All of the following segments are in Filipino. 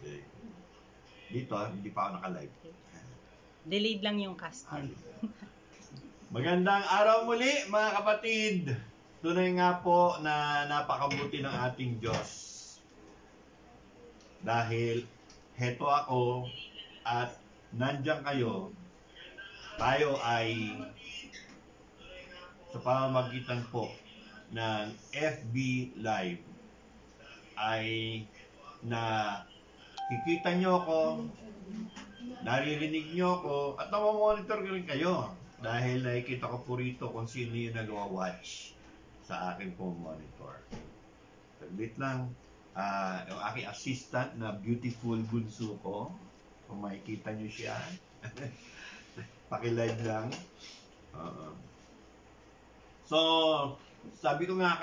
Okay. Dito, hindi pa ako naka-live. Delayed lang yung cast niya. Magandang araw muli, mga kapatid. Tunay nga po na napakabuti ng ating Diyos. Dahil heto ako at nandiyan kayo. Tayo ay sa pamamagitan po ng FB Live ay na kikita nyo ako, naririnig nyo ako, at namamonitor ko rin kayo dahil nakikita ko po rito kung sino yung nag-watch sa aking pong monitor. Saglit lang, yung aking assistant na beautiful bunso ko, kung makikita nyo siya, pakilive lang. So, sabi nga,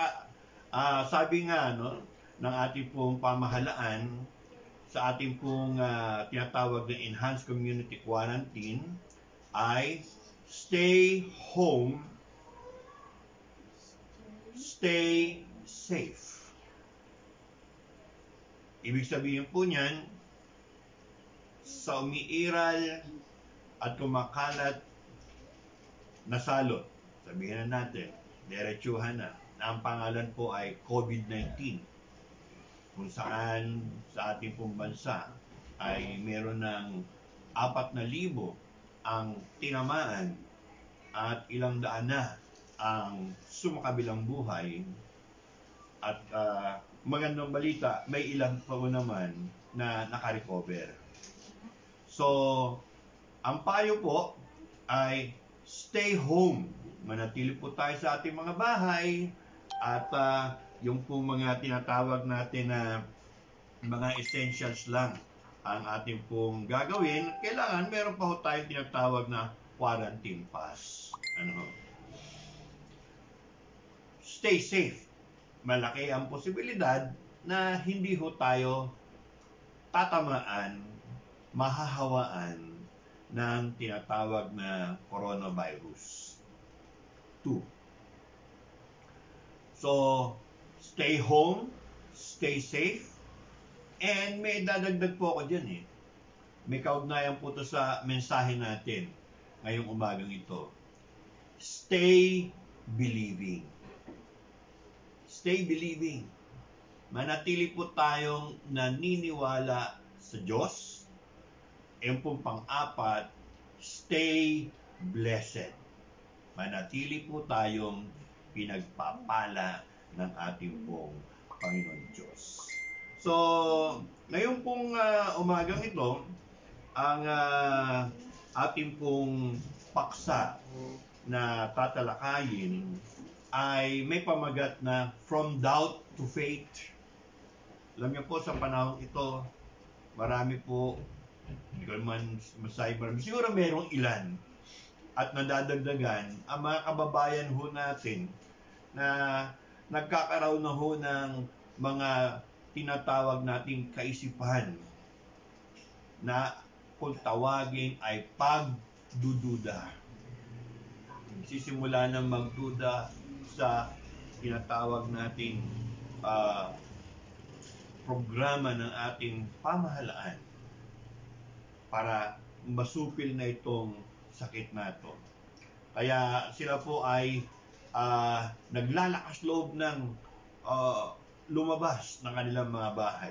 no, ng ating pong pamahalaan sa ating pong tinatawag na Enhanced Community Quarantine ay stay home, stay safe. Ibig sabihin po niyan, sa umiiral at kumakalat na salot, sabihin na natin, diretsuhan na ang pangalan po ay COVID-19. Kung saan sa ating pong bansa ay meron ng 4,000 ang tinamaan at ilang daan na ang sumakabilang buhay. At magandang balita, may ilang pa naman na nakarecover. So, ang payo po ay stay home. Manatili po tayo sa ating mga bahay at yung pong mga tinatawag natin na mga essentials lang ang ating pong gagawin. Kailangan meron pa ho tayong tinatawag na quarantine pass. Stay safe. Malaki ang posibilidad na hindi ho tayo tatamaan, mahahawaan ng tinatawag na coronavirus 2. So, stay home, stay safe, and may dadagdag po ako dyan eh. May kaugnayan po ito sa mensahe natin ngayong umagang ito. Stay believing. Stay believing. Manatili po tayong naniniwala sa Diyos. Yung pong pang-apat, stay blessed. Manatili po tayong pinagpapala ng ating pong Panginoon Diyos. So, ngayon pong umagang ito, ang ating pong paksa na tatalakayin ay may pamagat na From Doubt to Faith. Alam niyo po, sa panahon ito, marami po, hindi ko naman masabi, siguro merong ilan at nadadagdagan ang mga kababayan ho natin na nagkakaroon na ho ng mga tinatawag nating kaisipan na kung tawagin ay pagdududa. Sisimula ng magduda sa tinatawag nating programa ng ating pamahalaan para masupil na itong sakit na ito. Kaya sila po ay naglalakas loob ng lumabas ng kanilang mga bahay.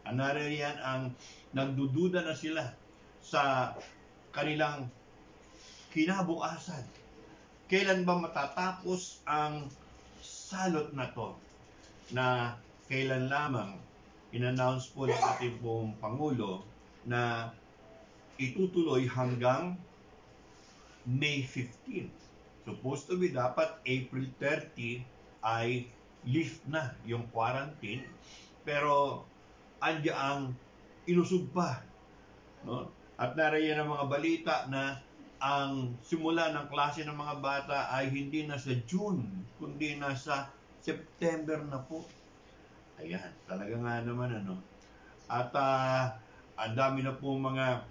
Naririyan ang nagdududa na sila sa kanilang kinabukasan. Kailan ba matatapos ang salot na to? Na kailan lamang in-announce po ng ating pong Pangulo na itutuloy hanggang May 15. Supposed to be dapat April 30 ay lift na yung quarantine, pero andiyaang ilusog pa, no? At nariyan ang mga balita na ang simula ng klase ng mga bata ay hindi na sa June, kundi na sa September na po. Ayan, talaga nga naman At ang dami na po mga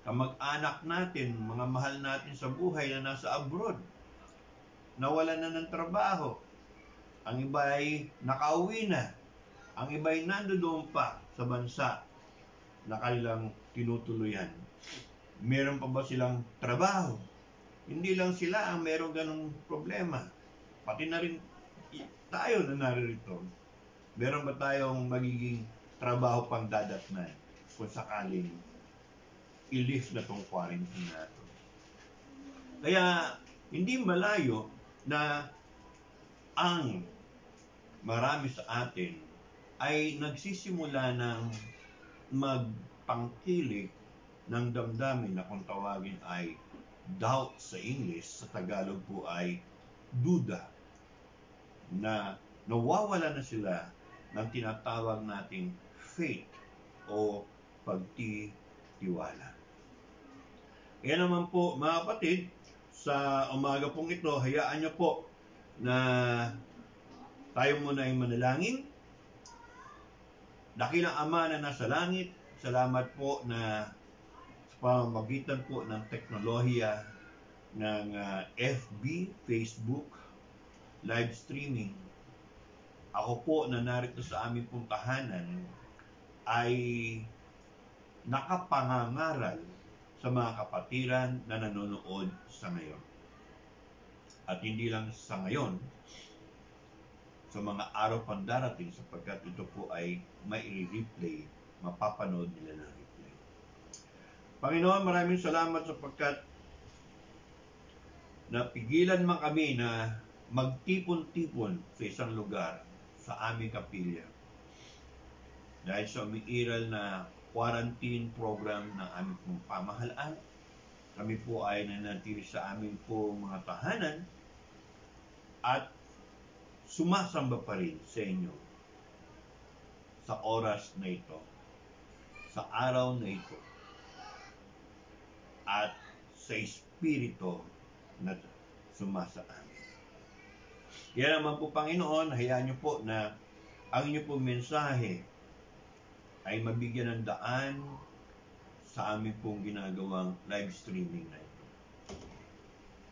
kamag-anak natin, mga mahal natin sa buhay na nasa abroad, nawalan na ng trabaho. Ang iba ay nakauwi na. Ang iba'y nandoon pa sa bansa na kanilang tinutuluyan. Meron pa ba silang trabaho? Hindi lang sila ang meron ganong problema. Pati na rin tayo na naririto. Meron ba tayong magiging trabaho pang dadatnan kung sakaling i-lift na tong quarantine natin? Kaya hindi malayo na ang marami sa atin ay nagsisimula ng magpangkilik ng damdamin na kung tawagin ay doubt sa English, sa Tagalog po ay duda, na nawawala na sila ng tinatawag nating faith o pagtitiwala. Kaya naman po mga kapatid, sa umaga pong ito, hayaan niyo po na tayo muna ay manalangin. Dakilang Ama na nasa langit, salamat po na sa pamamagitan po ng teknolohiya ng FB, Facebook, live streaming. Ako po na narito sa aming pong tahanan ay nakapangangaral sa mga kapatiran na nanonood sa ngayon. At hindi lang sa ngayon, sa mga araw pang darating, sapagkat ito po ay mai-replay, mapapanood nila ng replay. Panginoon, maraming salamat sapagkat napigilan man kami na magtipon-tipon sa isang lugar sa aming kapilya. Dahil sa umiiral na quarantine program ng aming pong pamahalaan, kami po ay nanatili sa aming pong mga tahanan at sumasamba pa rin sa inyo sa oras na ito, sa araw na ito, at sa Espiritu na sumasa amin. Kaya naman po, Panginoon, hayaan niyo po na ang inyo pong mensahe ay mabigyan ng daan sa amin pong ginagawang live streaming na ito.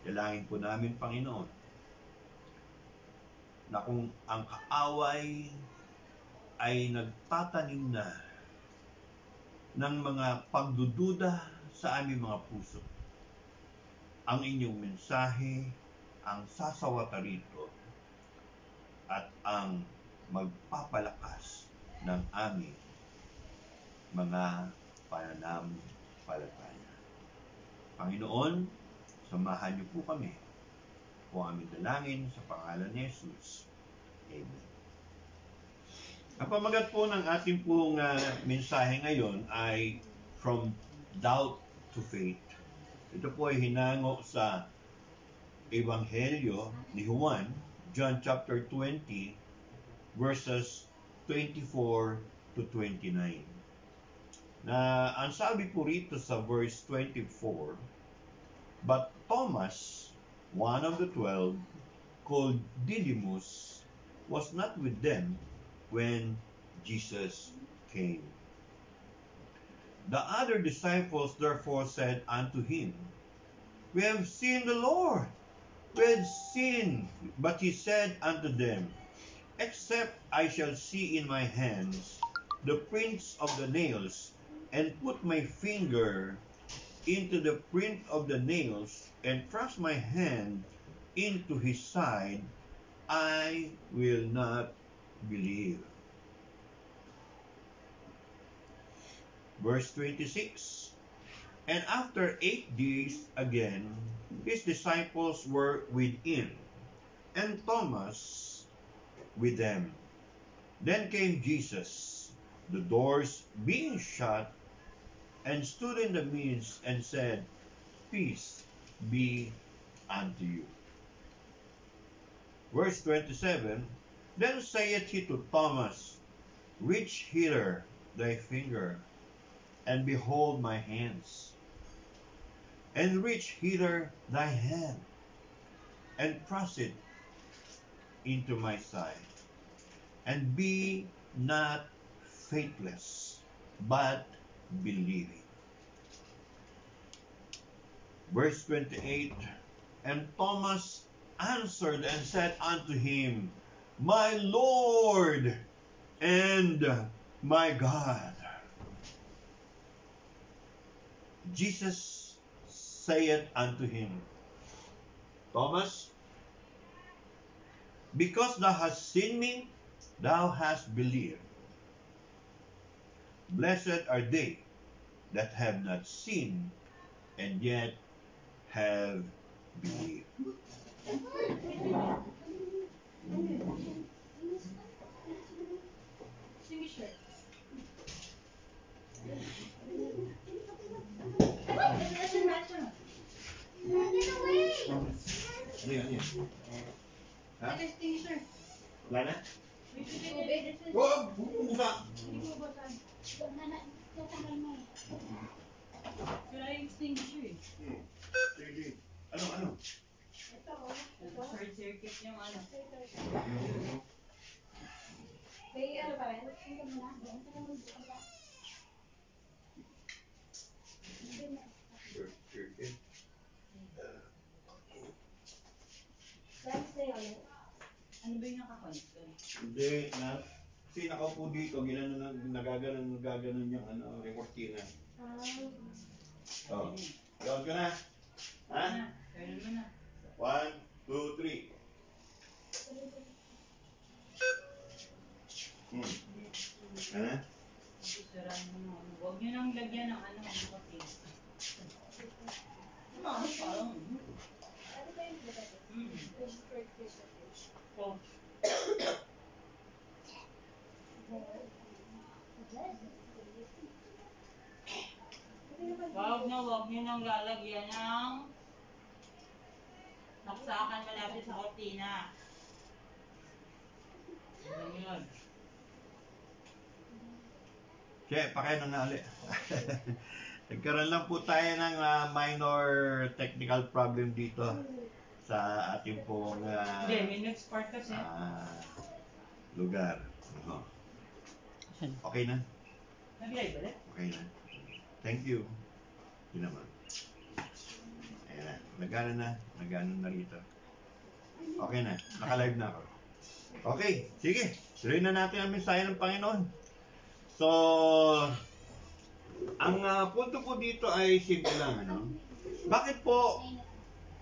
Dalangin po namin, Panginoon, na kung ang kaaway ay nagtatanim na ng mga pagdududa sa aming mga puso, ang inyong mensahe ang sasawata rito at ang magpapalakas ng aming mga pananampalataya. Panginoon, samahan niyo po kami po aming dalangin sa pangalan ni Jesus. Amen. Ang pamagat po ng ating pong mensahe ngayon ay From Doubt to Faith. Ito po ay hinango sa Ebanghelyo ni Juan, John chapter 20, verses 24 to 29. Na ang sabi po rito sa verse 24, but Thomas, one of the 12, called Didymus, was not with them when Jesus came. The other disciples therefore said unto him, We have seen the Lord. We have seen. But he said unto them, Except I shall see in my hands the prints of the nails, and put my finger into the print of the nails, and thrust my hand into his side, I will not believe. Verse 26, and after 8 days again, his disciples were within, and Thomas with them. Then came Jesus, the doors being shut, and stood in the midst, and said, Peace be unto you. Verse 27, Then saith he to Thomas, Reach hither thy finger, and behold my hands, and reach hither thy hand, and thrust it into my side, and be not faithless, but believing. Verse 28, and Thomas answered and said unto him, My Lord and my God. Jesus saith unto him, Thomas, because thou hast seen me, thou hast believed. Blessed are they that have not seen and yet have believed. Ano yan? Ha? Wala na? Huwag! Bumusa! Sige. Ano? Short circuit yung ano. May ano pa rin? Tingnan mo na. Ano ba yung nakakonect doon? Hindi na. Kasi nakaupo dito, nagaganon yung yung kortina. Oh. Gawin ka na. Ha? Kailan mo na? 1, 2, 3. Ha? Sisiraan mo na ano. Huwag nyo nang lagyan ng ano, ang kape. Parang. Oh. Huwag nyo nang lalagyan ng saksakan malapit sa kortina. Ano yun? Che, pakainan na ulit. Nagkaroon lang po tayo ng minor technical problem dito sa ating pong Hindi, may next part kasi. lugar. Okay na? Nag-live ulit? Okay na. Thank you. Yun naman. Ayan na. Nagano na rito. Okay na. Naka-live na ako. Okay. Sige. Tuloy na natin ang mensahe ng Panginoon. So, ang punto po dito ay simple lang. Bakit po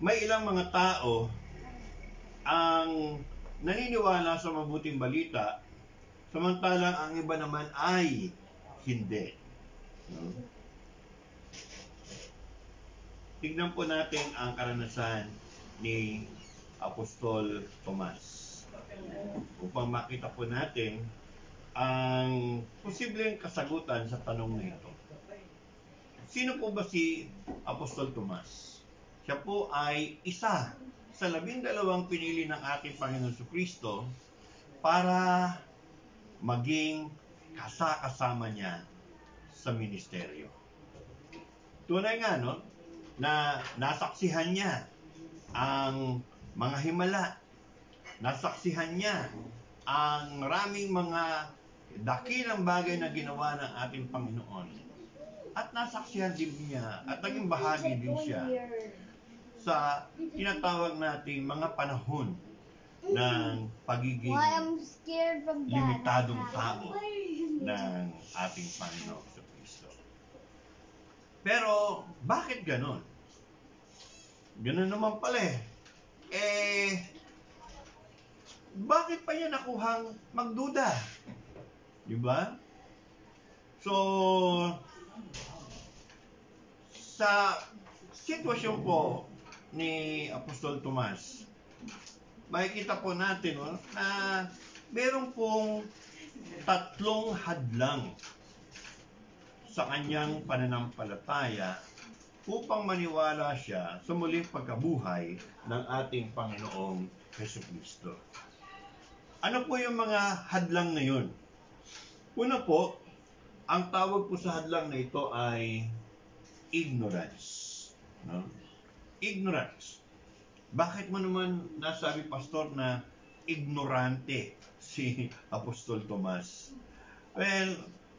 may ilang mga tao ang naniniwala sa mabuting balita, samantalang ang iba naman ay hindi? Tignan po natin ang karanasan ni Apostol Tomas upang makita po natin ang posibleng kasagutan sa tanong na ito. Sino po ba si Apostol Tomas? Siya po ay isa sa 12 pinili ng ating Panginoon Jesucristo para maging kasama niya sa ministeryo. Tunay nga, no? Na nasaksihan niya ang mga himala. Nasaksihan niya ang maraming mga dakilang bagay na ginawa ng ating Panginoon. At nasaksihan din niya at naging bahagi din siya sa tinatawag nating mga panahon ng pagiging limitadong tao ng ating Panginoon sa Kristo. Pero, bakit ganon? Ganon naman pala bakit pa niya nakuhang magduda? Diba? So, sa sitwasyon po ni Apostol Tomas, makikita po natin na meron pong 3 hadlang sa kanyang pananampalataya upang maniwala siya sa muling pagkabuhay ng ating Panginoong Jesucristo. Ano po yung mga hadlang na yun? Una po, ang tawag po sa hadlang na ito ay ignorance. No? Ignorance. Bakit mo naman nasabi, Pastor, na ignorante si Apostol Tomas? Well,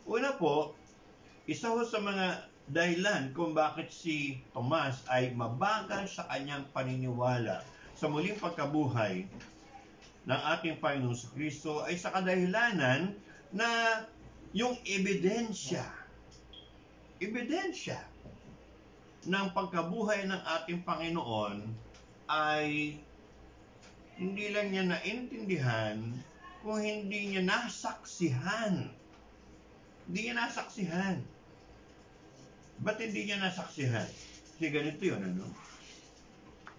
una po, isa ho sa mga dahilan kung bakit si Tomas ay mabagal sa kanyang paniniwala sa muling pagkabuhay ng ating Panginoon Kristo ay sa kadahilanan na yung ebidensya ng pagkabuhay ng ating Panginoon ay hindi lang niya naintindihan kung hindi niya nasaksihan. Hindi niya nasaksihan. Ba't hindi niya nasaksihan? Kasi ganito yun, ano?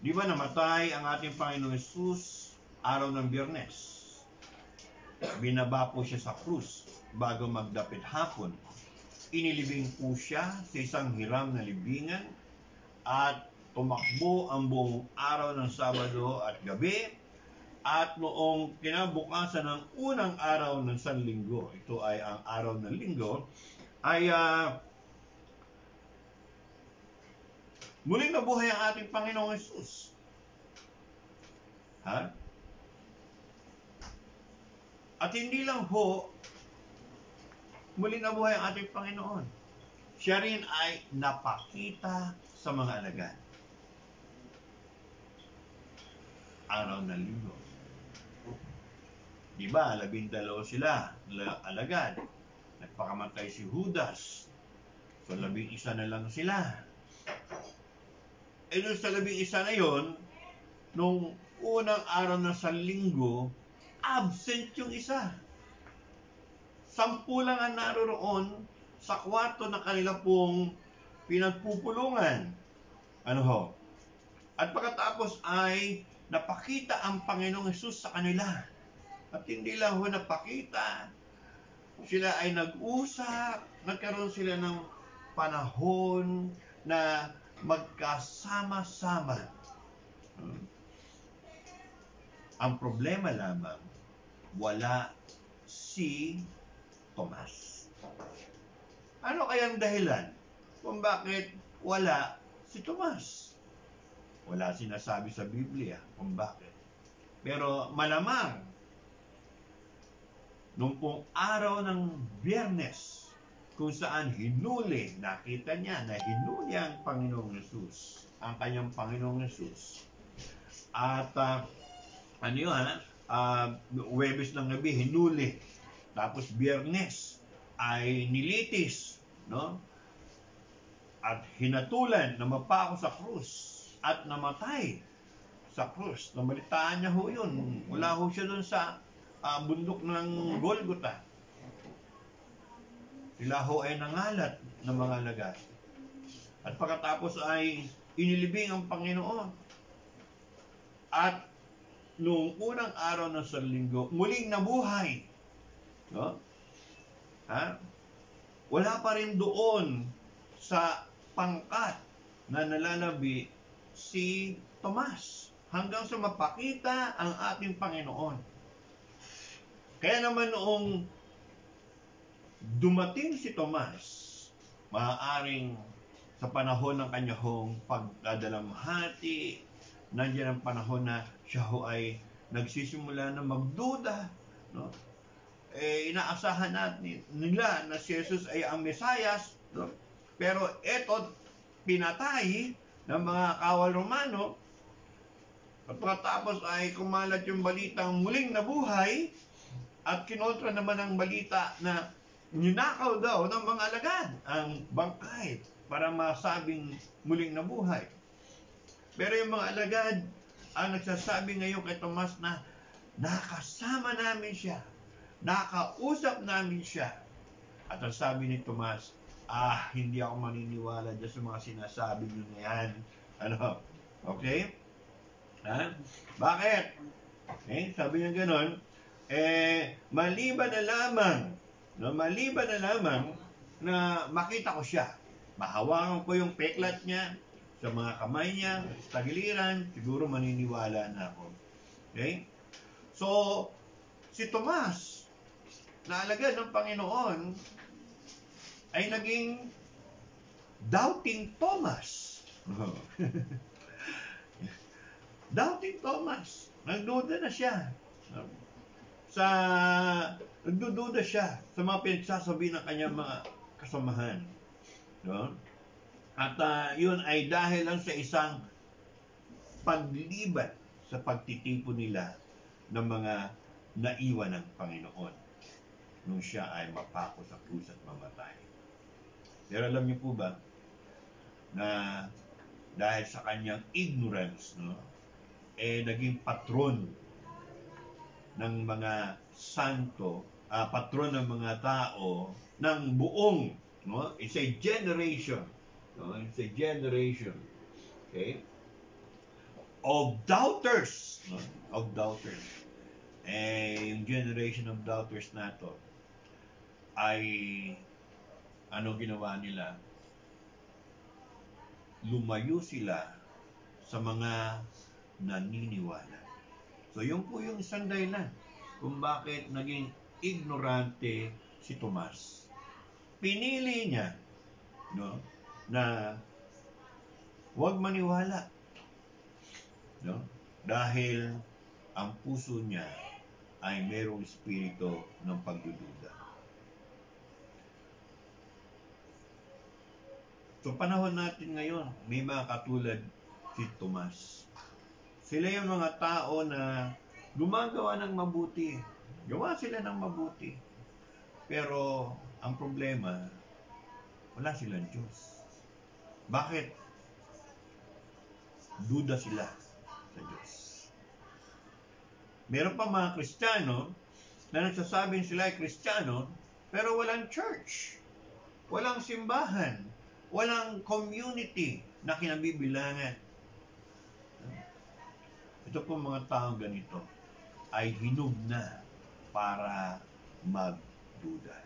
Di ba namatay ang ating Panginoon Jesus araw ng Biyernes? Binaba po siya sa krus bago magdapit hapon. Inilibing po siya sa isang hiram na libingan at tumakbo ang buong araw ng Sabado at gabi. At noong kinabukasan ng unang araw ng Sanlinggo, ito ay ang araw ng Linggo, ay muling nabuhay ang ating Panginoong Jesus. Ha? At hindi lang ho, muling nabuhay ang ating Panginoon. Siya rin ay napakita sa mga alagad. Araw ng Linggo. Diba, 12 sila, alagad. Nagpakamatay si Judas. So, 11 na lang sila. Doon sa 11 na yon, nung unang araw ng Sanlinggo, absent yung isa. 10 lang ang naroon sa kwarto na kanila pong pinagpupulungan. Ano ho? At pagkatapos ay napakita ang Panginoong Hesus sa kanila. At hindi lang ho napakita, sila ay nag-usap, nagkaroon sila ng panahon na magkasama-sama. Ang problema lamang, wala si Tomas. Ano kayang dahilan kung bakit wala si Tomas? Wala sinasabi sa Biblia kung bakit. Pero malamang, nung pong araw ng Biyernes, kung saan hinuli, nakita niya na hinuli ang Panginoong Yesus, ang kanyang Panginoong Yesus. At Huwebes ng gabi, hinuli. Tapos Biyernes ay nilitis, no? At hinatulan na mapako sa krus at namatay sa krus. Namalitaan niya ho yun. Wala ho siya dun sa bundok ng Golgota. Sila ho ay nangalat ng mga alagad. At pagkatapos ay inilibing ang Panginoon. At noong unang araw ng Sanlinggo, muling nabuhay. No? Wala pa rin doon sa pangkat na nalalabi si Tomas hanggang sa mapakita ang ating Panginoon. Kaya naman noong dumating si Tomas, maaaring sa panahon ng kanyang pagdadalamhati, nandiyan ang panahon na siya ho ay nagsisimula na magduda. No? Inaasahan natin nila na si Jesus ay ang Mesayas. No? Pero eto, pinatay ng mga kawal Romano. At pagkatapos ay kumalat yung balitang muling nabuhay at kinontra naman ang balita na ninakaw daw ng mga alagad ang bangkay para masabing muling nabuhay. Pero yung mga alagad ang nagsasabi ngayon kay Tomas na nakasama namin siya, nakausap namin siya. At ang sabi ni Tomas, hindi ako maniniwala dyan sa mga sinasabi niyo na yan. Ano? Okay? Bakit? Sabi niya ganon, maliban na lamang na makita ko siya. Mahawakan ko yung peklat niya sa mga kamay niya, sa tagiliran, siguro maniniwala na ako. Okay? So, si Tomas, na alagad ng Panginoon, ay naging doubting Thomas. Doubting Thomas. Nagduda na siya. Nagdududa siya sa mga pinagsasabi ng kanyang mga kasamahan. No? At yun ay dahil lang sa isang paglibat sa pagtitipo nila ng mga naiwan ng Panginoon. nung siya ay mapako sa krus at mamatay. Pero alam niyo po ba na dahil sa kanyang ignorance, no, naging patron ng mga santo, patron ng mga tao ng buong, no, it's a generation, no, it's a generation, okay, of doubters, no, of doubters. Yung generation of doubters na to ay ano ginawa nila? Lumayo sila sa mga naniniwala. So yun po yung isang dahilan kung bakit naging ignorante si Tomas. Pinili niya, no, na huwag maniwala, no, dahil ang puso niya ay mayroong espiritu ng pagdududa. So panahon natin ngayon, may mga katulad si Tomas. Sila yung mga tao na gumagawa ng mabuti. Gawa sila ng mabuti. Pero ang problema, wala silang Diyos. Bakit? Duda sila sa Diyos. Meron pa mga Kristiyano na nagsasabing sila ay Kristiyano, pero walang church, walang simbahan, walang community na kinabibilangan. Ito po mga taong ganito ay hinug na para magduda.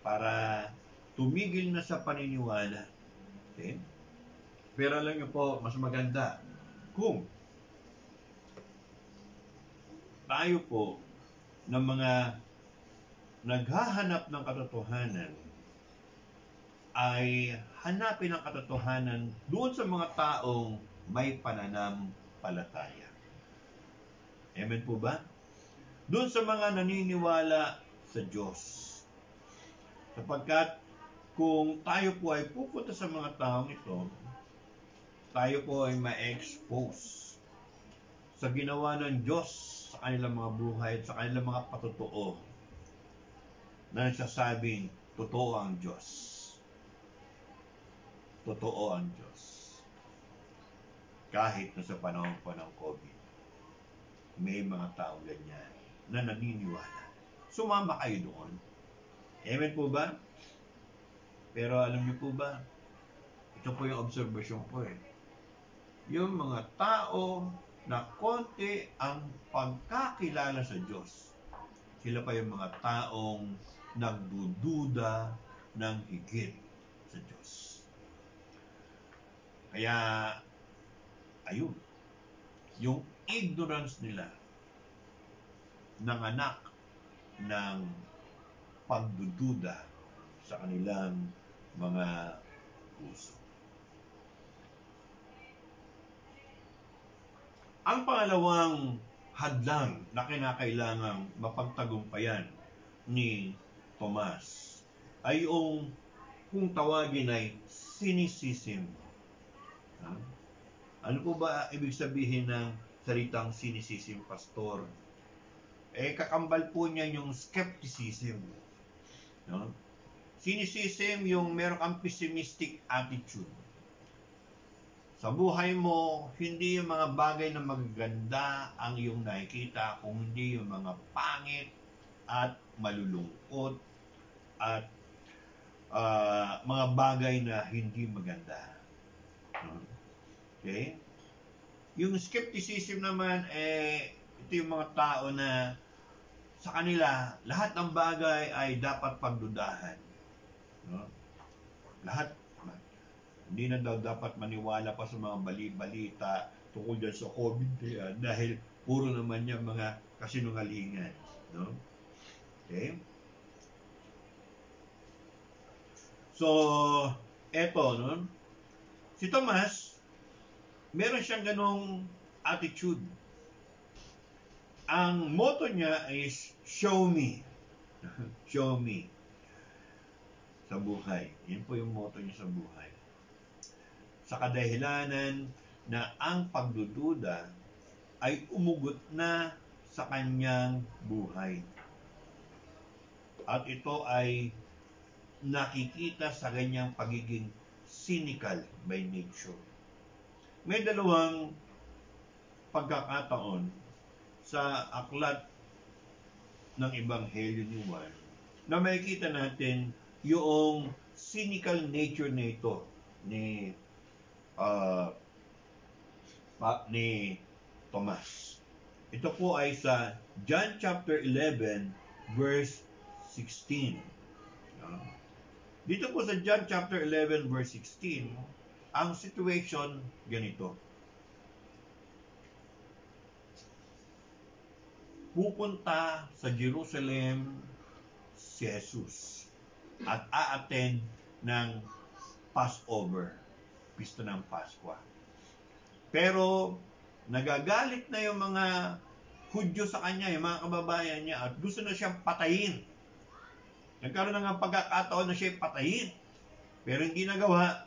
Para tumigil na sa paniniwala. Okay? Pero alam niyo po, mas maganda kung tayo po ng mga naghahanap ng katotohanan ay hanapin ang katotohanan doon sa mga taong may pananampalataya. Amen po ba? Doon sa mga naniniwala sa Diyos. Sapagkat kung tayo po ay pupunta sa mga taong ito, tayo po ay ma-expose sa ginawa ng Diyos sa kanilang mga buhay at sa kanilang mga patotoo na nagsasabing totoo ang Diyos. Totoo ang Diyos. Kahit na sa panahon pa ng COVID, may mga tao ganyan na naniniwala. Sumama kayo doon. Amen po ba? Pero alam niyo po ba, ito po yung observation ko yung mga tao na konti ang pagkakilala sa Diyos, sila pa yung mga taong nagdududa ng higit sa Diyos. Kaya, ayun, yung ignorance nila ng anak ng pagdududa sa kanilang mga puso. Ang pangalawang hadlang na kinakailangang mapagtagumpayan ni Tomas ay yung kung tawagin ay cynicism. Ano po ba ibig sabihin ng salitang cynicism, Pastor? Kakambal po niya yung skepticism. No? Cynicism, yung meron kang pessimistic attitude. Sa buhay mo, hindi yung mga bagay na magaganda ang iyong nakikita, kung hindi yung mga pangit at malulungkot at mga bagay na hindi maganda. Okay? Yung skepticism naman, ito yung mga tao na sa kanila, lahat ng bagay ay dapat pagdudahan. No? Lahat. Hindi na daw dapat maniwala pa sa mga bali-balita tungkol dyan sa COVID dahil puro naman yung mga kasinungalingan. No? Okay? So, eto, no? Si Tomas, meron siyang ganong attitude. Ang motto niya is, show me. Show me. Sa buhay. Yan po yung motto niya sa buhay. Sa kadahilanan na ang pagdududa ay umugot na sa kanyang buhay. At ito ay nakikita sa ganyang pagiging cynical by nature. May dalawang pagkakataon sa aklat ng Ebanghelyo ni Juan na makikita natin yung cynical nature nito ni ni Tomas. Ito po ay sa John chapter 11 verse 16. Dito po sa John chapter 11 verse 16, ang situation ganito. Pupunta sa Jerusalem si Jesus at a-attend ng Passover, pista ng Paskwa. Pero nagagalit na yung mga Hudyo sa kanya, yung mga kababayan niya, at gusto na siyang patayin. Nagkaroon na ng pagkakataon na siya patayin. Pero hindi nagawa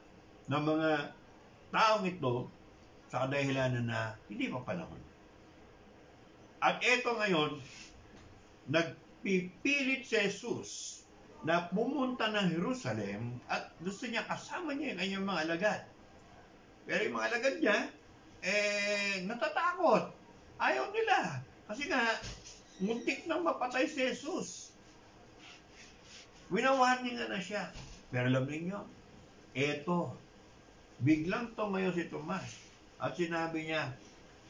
ng mga taong ito sa kadahilanan na hindi pa panahon. At eto ngayon, nagpipilit si Jesus na pumunta ng Jerusalem at gusto niya kasama niya yung kanyang mga alagad. Pero yung mga alagad niya, natatakot. Ayaw nila. Kasi nga, muntik nang mapatay si Jesus. Winawarningan na siya. Pero alam ninyo, eto, biglang tumayo si Tomas at sinabi niya,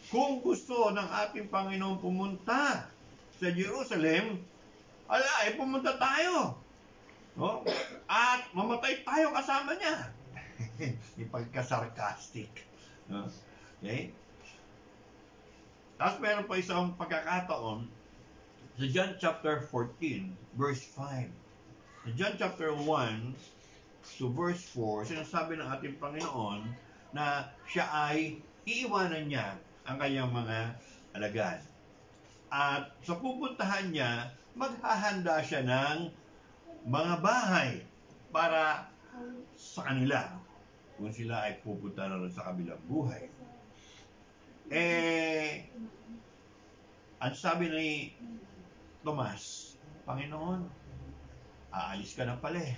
kung gusto ng ating Panginoon pumunta sa Jerusalem, pumunta tayo. No? At mamatay tayo kasama niya. Ipagka-sarcastic. No? Okay? Tapos meron pa isang pagkakataon sa John chapter 14, verse 5. Sa John chapter 1 to verse 4, sinasabi ng ating Panginoon na siya ay iiwanan niya ang kanyang mga alagad. At sa pupuntahan niya, maghahanda siya ng mga bahay para sa kanila kung sila ay pupunta na rin sa kabilang buhay. Ang sabi ni Tomas, Panginoon, aalis ka na pala eh.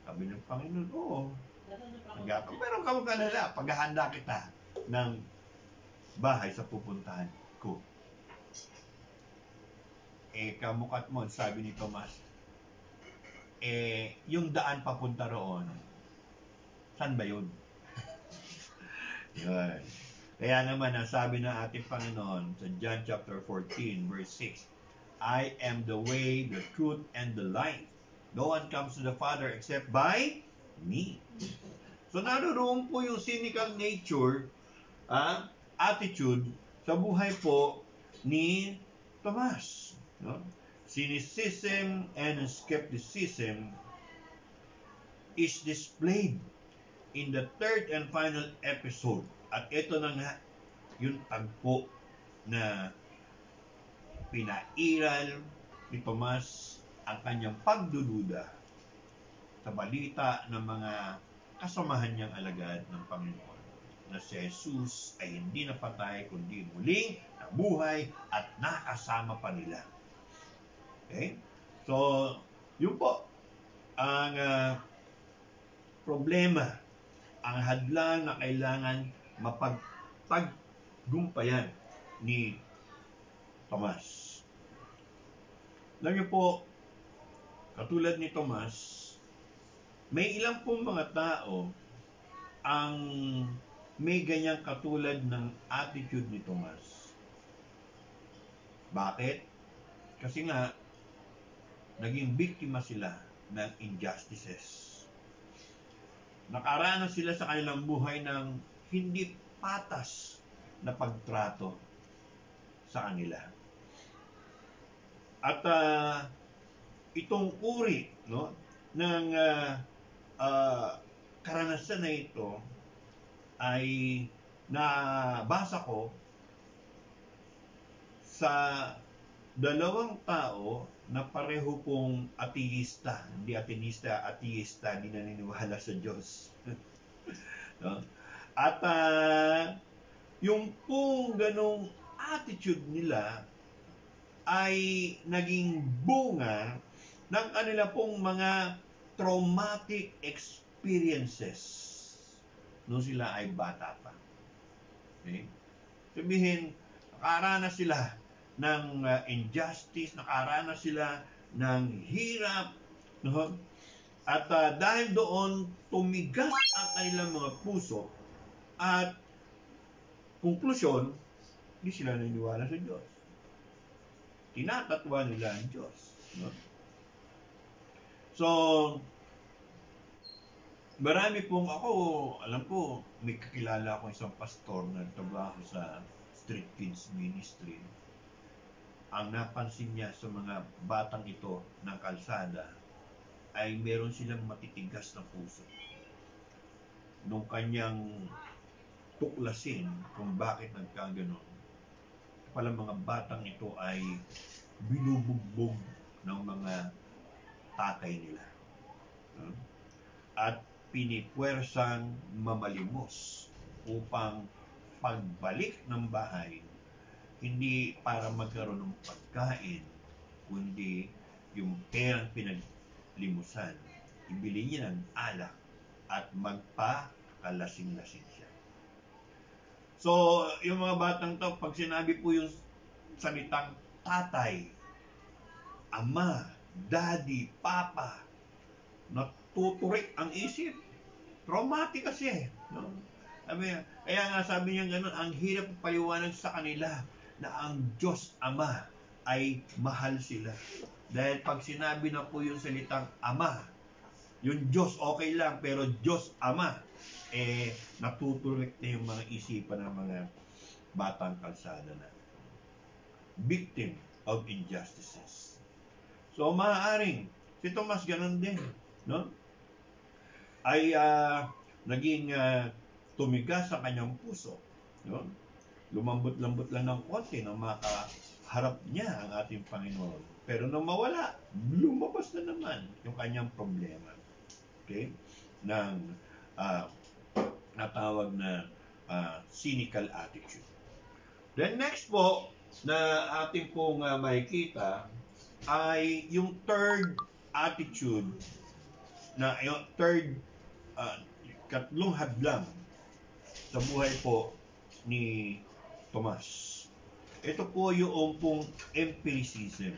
Sabi ng Panginoon, oo. Pero kamag-alala, paghahanda kita ng bahay sa pupuntahan ko. Kamukat mo, sabi ni Tomas, yung daan papunta roon, saan ba yun? Yun. Kaya naman, sabi ng ating Panginoon sa John chapter 14, verse 6, I am the way, the truth, and the life. No one comes to the Father except by me. So, naroon po yung cynical nature, attitude sa buhay po ni Tomas. No? Cynicism and skepticism is displayed in the third and final episode. At ito na nga yung tagpo na pinairal ni Tomas ang kanyang pagdududa sa balita ng mga kasamahan niyang alagad ng Panginoon na si Jesus ay hindi napatay kundi muling nabuhay at nakasama pa nila. Okay? So, yun po ang problema, ang hadlang na kailangan mapagtagumpayan ni Tomas. Alam niyo po, katulad ni Tomas, may ilang pong mga tao ang may ganyang katulad ng attitude ni Tomas. Bakit? Kasi nga, naging biktima sila ng injustices. Nakaranas sila sa kanilang buhay ng hindi patas na pagtrato sa kanila. At itong uri ng karanasan na ito ay nabasa ko sa dalawang tao na pareho pong ateista, hindi ateista, hindi naniniwala sa Diyos. No? At yung pong ganong attitude nila ay naging bunga ng kanila pong mga traumatic experiences nung sila ay bata pa. Okay? Sabihin, nakaranas sila ng injustice, nakaranas sila ng hirap, no? At dahil doon, tumigas ang kanilang mga puso at konklusyon, hindi sila naniniwala sa Diyos. Tinatatwa nila ang Diyos. No? So, marami pong ako, alam ko, may kakilala akong isang pastor na nagtrabaho sa Street Kids Ministry. Ang napansin niya sa mga batang ito ng kalsada ay meron silang matitigas na puso. Nung kanyang tuklasin kung bakit nagkaganon, pala mga batang ito ay binubugbog ng mga tatay nila. At pinipwersang mamalimos upang pagbalik ng bahay, hindi para magkaroon ng pagkain, kundi yung perang pinaglimusan, ibili niya ng alak at magpakalasing-lasing siya. So, yung mga batang to, pag sinabi po yung salitang tatay, ama, daddy, papa, natuturik ang isip. Traumatic kasi. No? Kaya nga sabi niya gano'n, ang hirap paliwanag sa kanila na ang Diyos Ama ay mahal sila. Dahil pag sinabi na po yung salitang ama, yung Diyos okay lang, pero Diyos Ama, natuturik na yung mga isipan ng mga batang kalsada na victim of injustices. So, maaaring si Tomas ganun din, no? Ay naging tumigas sa kanyang puso, no? Lumambot-lambot lang ng konti nang makaharap niya ang ating Panginoon. Pero nung mawala, lumabas na naman yung kanyang problema. Okay? Ng natawag na cynical attitude. Then next po, na ating pong makikita ay yung third attitude, na yung third, katlong hadlang sa buhay po ni Tomas. Ito po yung pong empiricism.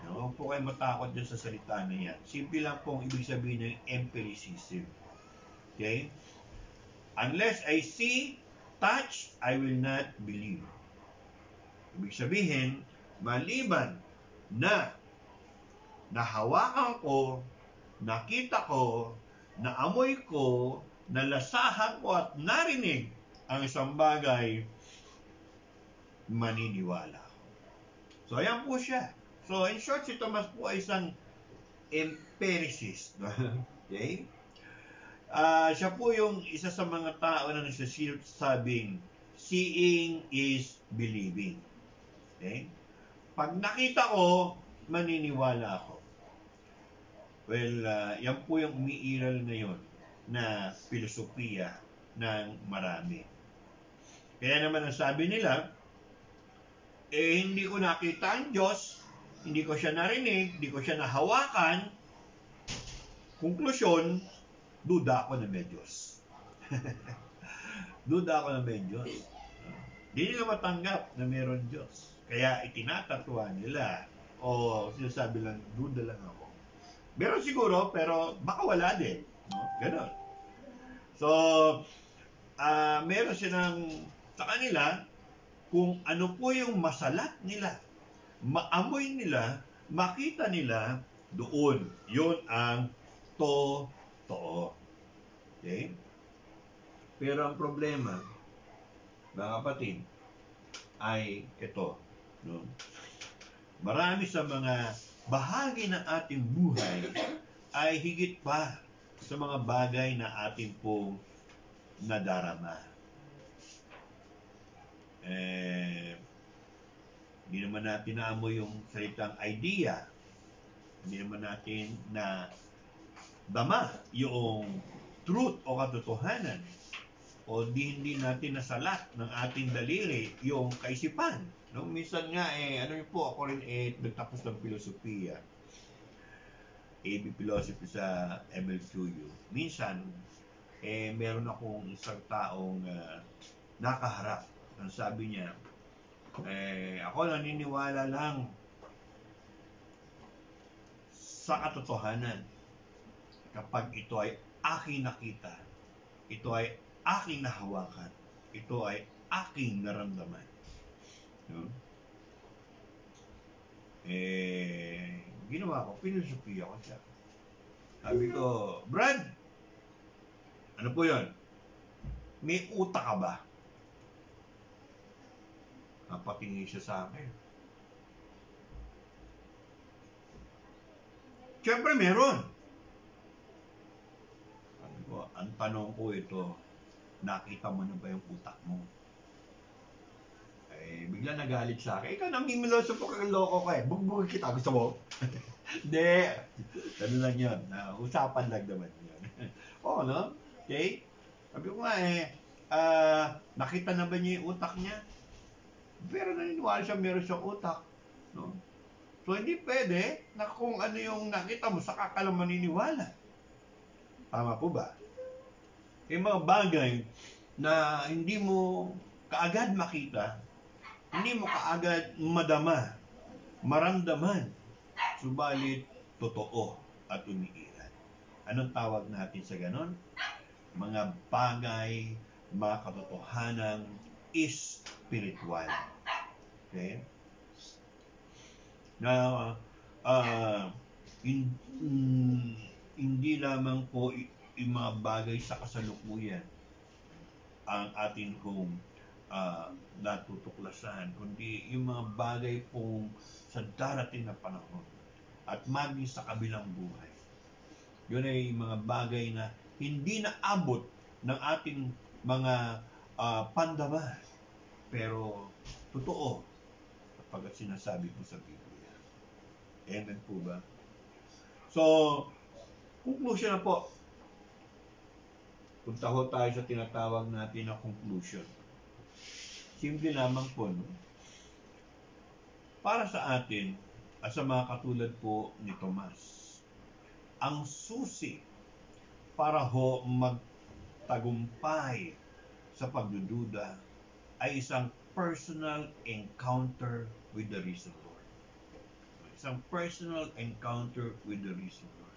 Huwag po kayo matakot dyan sa salita na yan. Simple lang pong ibig sabihin ng empiricism. Okay? Unless I see, touch, I will not believe. Ibig sabihin, maliban na nahawakan ko, nakita ko, naamoy ko, nalasahan ko at narinig ang isang bagay, maniniwala ako. So, ayan po siya. So, in short, si Tomas po ay isang empiricist. Okay? Siya po yung isa sa mga tao na nagsasabing, seeing is believing. Okay? Pag nakita ko, maniniwala ako. Well, yan po yung umiiral ngayon na filosofiya ng marami. Kaya naman ang sabi nila, hindi ko nakita ang Diyos, hindi ko siya narinig, hindi ko siya nahawakan. Konklusyon, duda ako na may Diyos. Duda ako na may Diyos. Hindi nila matanggap na mayroon Diyos. Kaya itinatatwa nila o sinasabi lang, duda lang ako. Meron siguro, pero baka wala din. No? Ganon. So, meron silang sa kanila kung ano po yung masalat nila, maamoy nila, makita nila, doon. Yun ang totoo. Okay? Pero ang problema, mga kapatid, ay ito. No? Marami sa mga bahagi ng ating buhay ay higit pa sa mga bagay na ating pong nadarama. Hindi naman natin naamoy yung salitang idea. Hindi naman natin na dama yung truth o katotohanan. O hindi natin nasalat ng ating daliri yung kaisipan. No, minsan nga ano yun po, ako rin nagtapos ng filosofiya, AB philosophy sa MLQU. Minsan, meron akong isang taong nakaharap. Ang sabi niya, ako naniniwala lang sa katotohanan kapag ito ay aking nakita, ito ay aking nahawakan, ito ay aking naramdaman. No? Ginawa ko, filosofiya ko siya. Sabi ko, Brad, ano po yun? May utak ka ba? Napatingin siya sa akin. Siyempre meron. Sabi ko, ang tanong ko ito, nakita mo na ba yung utak mo? Bigla nagalit sa akin. Ikaw namimiloso po kang loko ka Bugbugin kita. Gusto mo? Hindi. Ano lang yun. Usapan lang naman yun. Oo, no? Okay? Sabi ko nga nakita na ba niya yung utak niya? Pero naniniwala siya meron siyang utak. No? So, hindi pwede na kung ano yung nakita mo, saka ka lang maniniwala. Tama po ba? Yung mga bagay na hindi mo kaagad makita, hindi mo kaagad madama, maramdaman, subalit totoo at umiiral. Anong tawag natin sa ganon? Mga bagay, mga katotohanang spiritual. Okay? Na hindi lamang po yung mga bagay sa kasalukuyan ang atin kong natutuklasan, kundi yung mga bagay pong sa darating na panahon at maging sa kabilang buhay. Yun ay mga bagay na hindi naabot ng ating mga pandama, pero totoo kapag sinasabi po sa Biblia. Amen po ba? So, conclusion na po. Punta ho tayo sa tinatawag natin na conclusion. Simple lamang po, no? Para sa atin, at sa mga katulad po ni Tomas, ang susi para ho magtagumpay sa pagdududa ay isang personal encounter with the risen Lord. Isang personal encounter with the risen Lord.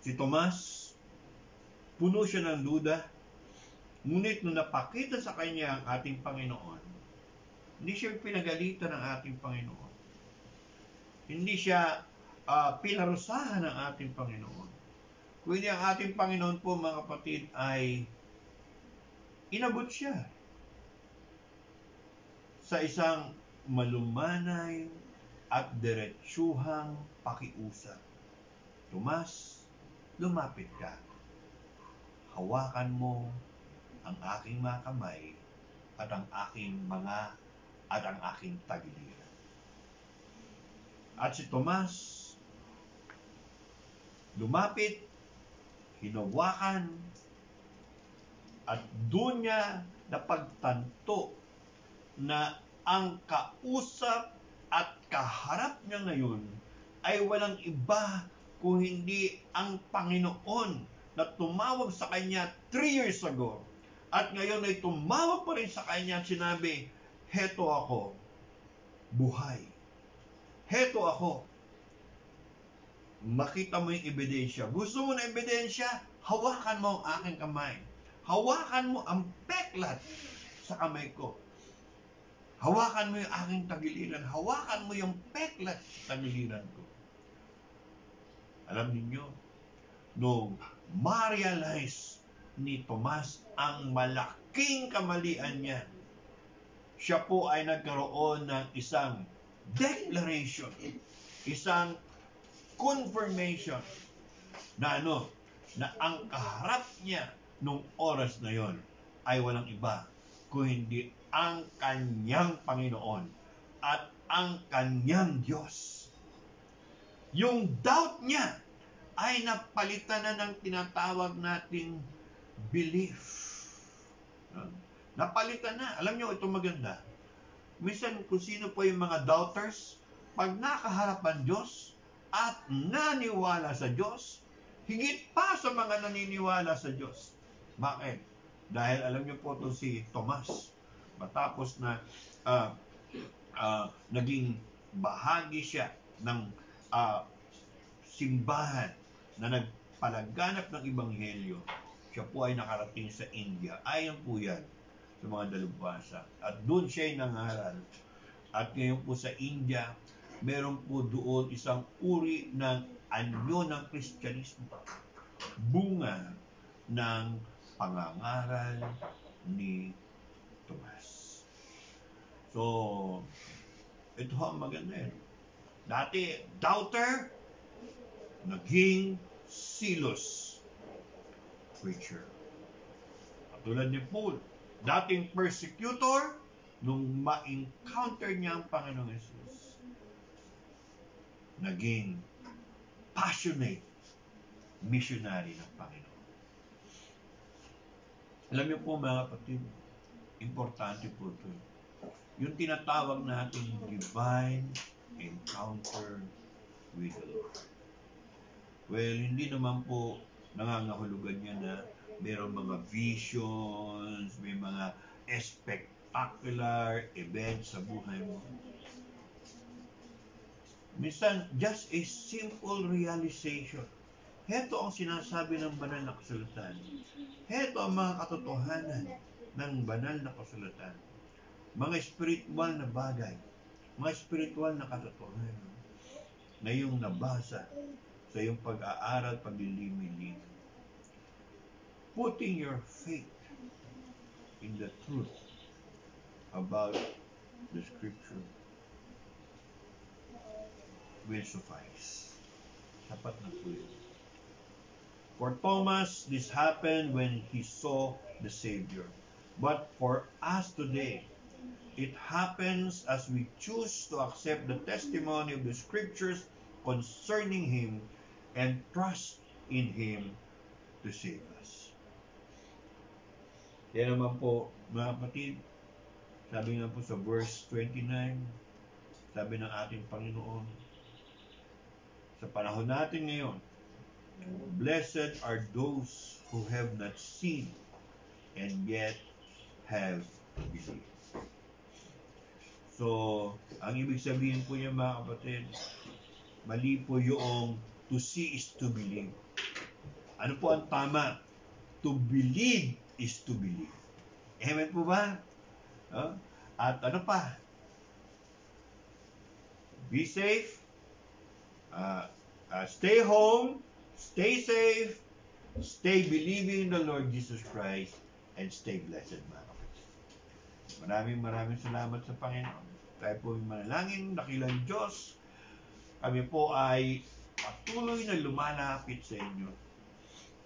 Si Tomas, puno siya ng duda, ngunit nung napakita sa kanya ang ating Panginoon, hindi siya pinagalitan ng ating Panginoon. Hindi siya pinarusahan ng ating Panginoon. Kundi ang ating Panginoon po, mga kapatid, ay inabot siya sa isang malumanay at diretsuhang pakiusap. Tomas, lumapit ka. Hawakan mo ang aking mga kamay at ang aking tagiliran. At si Tomas, lumapit, hinawakan, at doon niya napagtanto na ang kausap at kaharap niya ngayon ay walang iba kung hindi ang Panginoon na tumawag sa kanya 3 years ago. At ngayon ay tumawag pa rin sa kanya at sinabi, heto ako, buhay. Heto ako. Makita mo yung ebidensya. Gusto mo na ebidensya? Hawakan mo ang aking kamay. Hawakan mo ang peklat sa kamay ko. Hawakan mo yung aking tagiliran. Hawakan mo yung peklat sa tagiliran ko. Alam niyo, nung ma-realize ni Tomas ang malaking kamalian niya, siya po ay nagkaroon ng isang declaration, isang confirmation na na ang kaharap niya nung oras na yon ay walang iba kung hindi ang kanyang Panginoon at ang kanyang Diyos. Yung doubt niya ay napalitan na ng tinatawag nating belief. Napalitan na. Alam nyo, ito maganda. Minsan, kung sino po yung mga doubters, pag nakaharap ang Diyos at naniwala sa Diyos, higit pa sa mga naniniwala sa Diyos. Bakit? Dahil alam niyo po ito si Tomas. Matapos na naging bahagi siya ng simbahan na nagpalaganap ng Ebanghelyo, siya po ay nakarating sa India. Ayon po yan sa mga dalubhasa. At doon siya ay nangaral. At ngayon po sa India, meron po doon isang uri ng anyo ng Kristyanismo. Bunga ng pangangaral ni Tomas. So, ito ang maganda yun. Dati, doubter, naging zealous preacher. Katulad ni Paul, dating persecutor, nung ma-encounter niya ang Panginoong Jesus, naging passionate missionary ng Panginoon. Alam niyo po mga kapatid, importante po ito. Yung tinatawag natin divine encounter with the Lord. Well, hindi naman po nangangahulugan niya na mayroong mga visions, may mga spectacular events sa buhay mo. Minsan, just a simple realization. Heto ang sinasabi ng banal na kasulatan. Heto ang mga katotohanan ng banal na kasulatan. Mga spiritual na bagay, mga spiritual na katotohanan na yung nabasa sa iyong pag-aaral, paglilimi-limi. Putting your faith in the truth about the Scripture will suffice. Sapat na po yun. For Thomas, this happened when he saw the Savior. But for us today, it happens as we choose to accept the testimony of the Scriptures concerning Him and trust in Him to save us. Yan naman po, mga kapatid, sabi nga po sa verse 29, sabi ng ating Panginoon, sa panahon natin ngayon, blessed are those who have not seen and yet have believed. So, ang ibig sabihin po niya mga kapatid, mali po yung to see is to believe. Ano po ang tama? To believe is to believe. Amen po ba? At ano pa? Be safe. Stay home. Stay safe. Stay believing in the Lord Jesus Christ. And stay blessed, mga kapatid. Maraming salamat sa Panginoon. Tayo po yung manalangin, dakilang Diyos. Kami po ay patuloy na lumalapit sa inyo.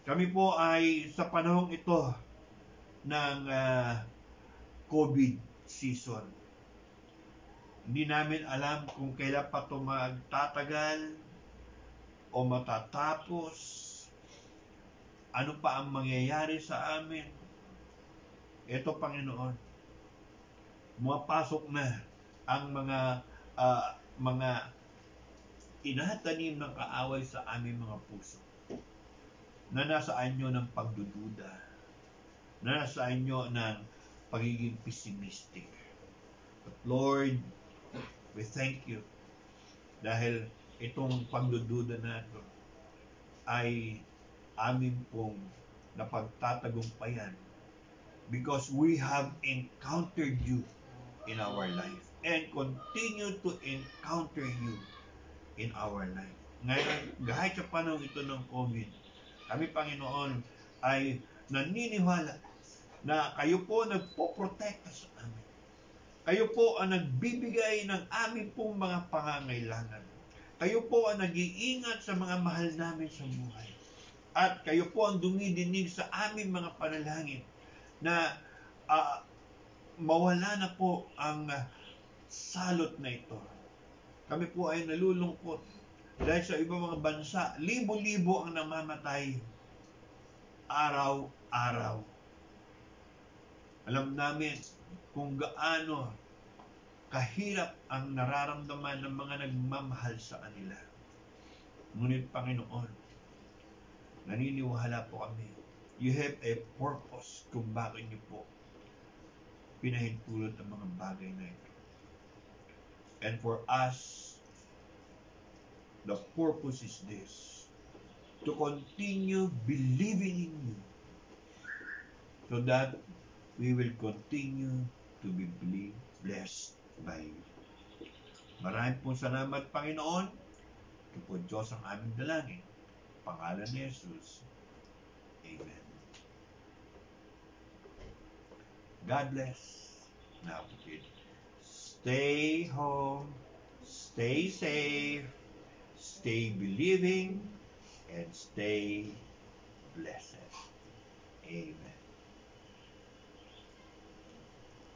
Kami po ay sa panahong ito ng COVID season. Hindi namin alam kung kailan pa ito magtatagal o matatapos. Ano pa ang mangyayari sa amin? Ito, Panginoon, pumapasok na ang mga tinatanim ng kaaway sa aming mga puso na nasa anyo ng pagdududa, na nasa anyo ng pagiging pessimistic. But Lord, we thank you dahil itong pagdududa natin ay amin pong napagtatagumpayan because we have encountered you in our life and continue to encounter you in our life. Ngayon, kahit sa panahon ito ng COVID, kami, Panginoon, ay naniniwala na kayo po nagpoprotekta sa amin. Kayo po ang nagbibigay ng amin pong mga pangangailangan. Kayo po ang nag-iingat sa mga mahal namin sa buhay. At kayo po ang dumidinig sa aming mga panalangin na mawala na po ang salot na ito. Kami po ay nalulungkot dahil sa ibang mga bansa, libo-libo ang namamatay araw-araw. Alam namin kung gaano kahirap ang nararamdaman ng mga nagmamahal sa kanila. Ngunit Panginoon, naniniwala po kami, you have a purpose kung bakit niyo po pinahintulot ang mga bagay na ito. And for us, the purpose is this, to continue believing in you so that we will continue to be blessed by you. Maraming pong salamat, Panginoon. Ito po Diyos ang aming dalangin. Pangalan ni Jesus. Amen. God bless. Now, stay home, stay safe, stay believing, and stay blessed. Amen.